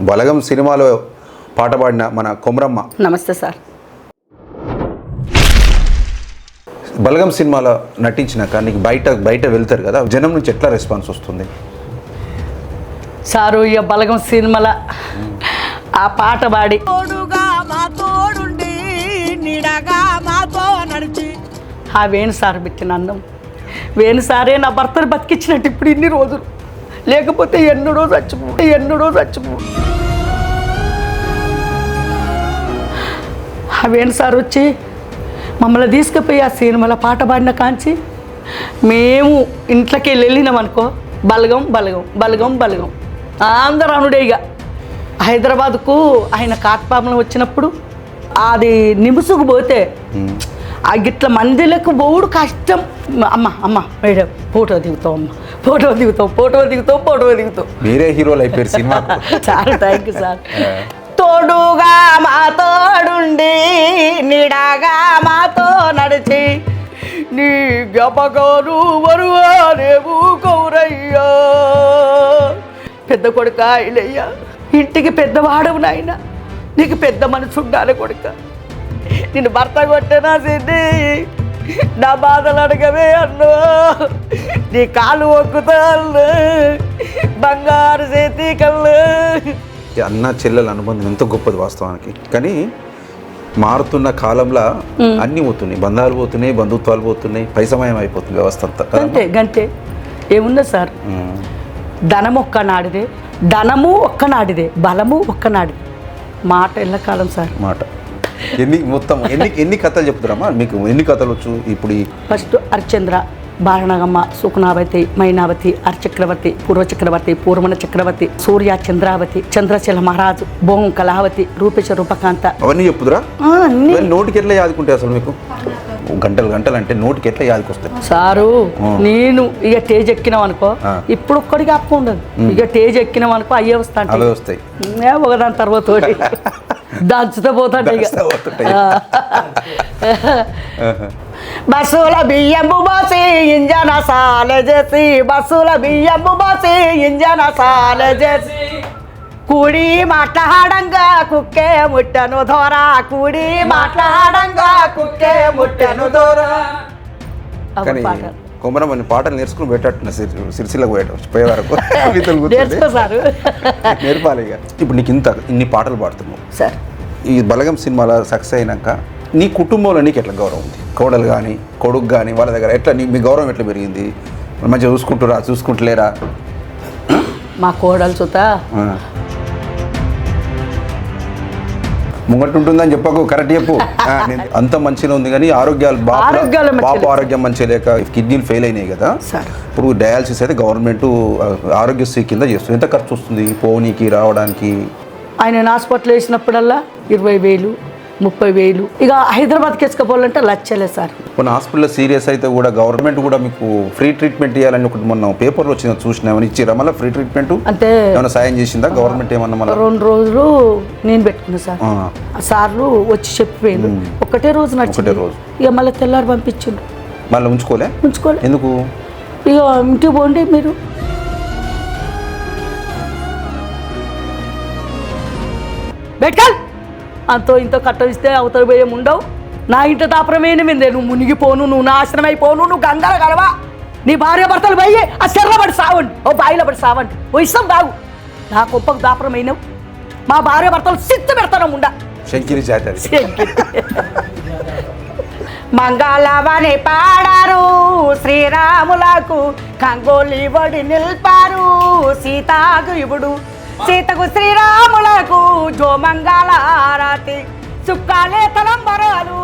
బలగం సినిమాలో పాట పాడిన మన కొమరమ్మ. నమస్తే సార్. బలగం సినిమాలో నటించినాక నీకు బయట వెళ్తారు కదా, జనం నుంచి ఎట్లా రెస్పాన్స్ వస్తుంది? సారు ఇక బలగం సినిమాల ఆ పాట పాడి ఆ వేణు సార్ పెట్టిన అందం, వేణు సారే నా భర్తను బతికించినట్టు ఇప్పుడు ఇన్ని రోజులు, లేకపోతే ఎన్నడో చచ్చిపో. ఆ వేణు సార్ వచ్చి మమ్మల్ని తీసుకుపోయి ఆ సినిమాలో పాట పాడిన కాంచి మేము ఇంట్లోకి వెళ్ళినాం అనుకో, బలగం అందరూ అనుడే. ఇక హైదరాబాద్కు ఆయన కాట్పాములు వచ్చినప్పుడు అది నిముసుకు పోతే ఆ గిట్ల మందిలకు పోవుడు కష్టం. అమ్మ మేడం ఫోటో దిగుతాం. మీరే హీరోలు అయిపోయారు సినిమా. చాలా థ్యాంక్ యూ సార్. తోడుగా మాతో నుండి నీడగా మాతో నడిచి నీ గపగాను వరువారేవు కౌరయ్యా, పెద్ద కొడుక ఇలయ్యా, ఇంటికి పెద్దవాడవు నాయన, నీకు పెద్ద మనసు ఉండాలి కొడుక. నేను భర్త కొట్టినా సిద్ధి నా బాధలు అడగవే అన్నో, నీ కాలు ఒక్కుతా బంగారు చేతి కళ్ళు. అన్న చెల్లెల అనుబంధం ఎంతో గొప్పది వాస్తవానికి. కానీ మారుతున్న కాలంలో అన్నీ పోతున్నాయి, బంధాలు పోతున్నాయి, బంధుత్వాలు పోతున్నాయి, పైసమయం అయిపోతుంది వ్యవస్థ అంతా. గంతే ఏముందా సార్, ధనము ఒక్కనాడిదే, బలము ఒక్కనాడిదే, మాట ఎల్లకాలం సార్. మాట ఎన్ని కథలు చెప్తారమ్మా మీకు? ఎన్ని కథలు వచ్చు ఇప్పుడు? ఫస్ట్ హరిశ్చంద్ర, బారణగమ్మ, సుకునావతి, మైనావతి, హరిచక్రవర్తి, పూర్వచక్రవర్తి, పూర్వమణ చక్రవర్తి, సూర్య చంద్రావతి, చంద్రశల మహారాజు, భోగం కళావతి, రూపేశ రూపకాంత. అవన్నీ చెప్పుదురా? నోటికి ఎట్లా యాదుకుంటే అసలు మీకు? గంటలు అంటే నోటికి ఎట్లా యాదుకొస్తాయి సారు? నేను ఇక టేజ్ ఎక్కినాం అనుకో, ఇప్పుడు ఒక్కడికి అప్పు ఉండదు. ఇక టేజ్ ఎక్కినాం అనుకో అయ్యే వస్తాయి, ఒకదాని తర్వాత దంచుతో పోతాంటే ఇక. బస్సుల బియ్యము బాసి ఇంజన సాలజేసి, కూడి మాట్లాడంగా కుక్కే ముట్టను దోరా, కొమరమ్మ పాటలు నేర్చుకుని పెట్టట్టున్నా సిరిసిల్లకు పోయే వరకు నేర్పాలి. ఇక ఇప్పుడు నీకు ఇన్ని పాటలు పాడుతున్నావు సార్, ఈ బలగం సినిమాలో సక్సెస్ అయినాక నీ కుటుంబంలో నీకు ఎట్లా గౌరవం ఉంది? కోడలు కానీ కొడుకు కానీ వాళ్ళ దగ్గర ఎట్లా మీ గౌరవం ఎట్లా పెరిగింది? మంచిగా చూసుకుంటలేరా? మా కోడలు చూత ముంగట్టు ఉంటుందని చెప్పకు, కరెక్ట్ చెప్పు. అంత మంచిగా ఉంది కానీ బాపు ఆరోగ్యం మంచిగా లేక కిడ్నీలు ఫెయిల్ అయినాయి కదా. ఇప్పుడు డయాలసిస్ అయితే గవర్నమెంట్ ఆరోగ్యశ్రీ కింద చేస్తుంది. ఎంత ఖర్చు వస్తుంది పోనీకి రావడానికి? ఆయన హాస్పిటల్ వేసినప్పుడల్లా 20,000, 30,000. ఇక హైదరాబాద్కి వేసుకపోవాలంటే లచ్చలే సార్. కొన్ని హాస్పిటల్లో సీరియస్ అయితే కూడా గవర్నమెంట్ కూడా మీకు ఫ్రీ ట్రీట్మెంట్ ఇవ్వాలని ఒకటి మొన్న పేపర్లో వచ్చింది, చూసినా ఏమైనా ఇచ్చిరా మళ్ళీ ఫ్రీ ట్రీట్మెంట్? అంటే ఏమైనా సాయం చేసిందా గవర్నమెంట్? ఏమన్నా మళ్ళీ 2 రోజులు నేను పెట్టుకున్నా సార్, సార్లు వచ్చి చెప్పిపోయింది. ఒకటే రోజు నచ్చింది, ఇక మళ్ళీ తెల్లారి పంపించిండు. మళ్ళీ ఉంచుకోలే ఎందుకు? ఇక ఇంటికి పోండి మీరు. బెట్కల్ అంతో ఇంతో కట్టవిస్తే అవతల భయం ఉండవు. నా ఇంట దాపరమైన మీదే నువ్వు మునిగిపోను, నువ్వు నాశనం అయిపోను, నువ్వు గంగల కలవా. నీ భార్య భర్తలు పోయి ఆ చెర్ల పడి సావండి, ఓ బాయిలో పడి సావండి, ఓ ఇష్టం బాగు. నా గొప్పకు దాపరమైనవు, మా భార్య భర్తలు సిత్తు పెడతాను ఉండ. మంగళవని పాడారు శ్రీరాములకు, కంగోలి వడి నిల్పారు సీతాగుయుడు, సీతకు శ్రీరాములకు జో మంగళ ఆరతి, చుక్కాలే తలంబరాలు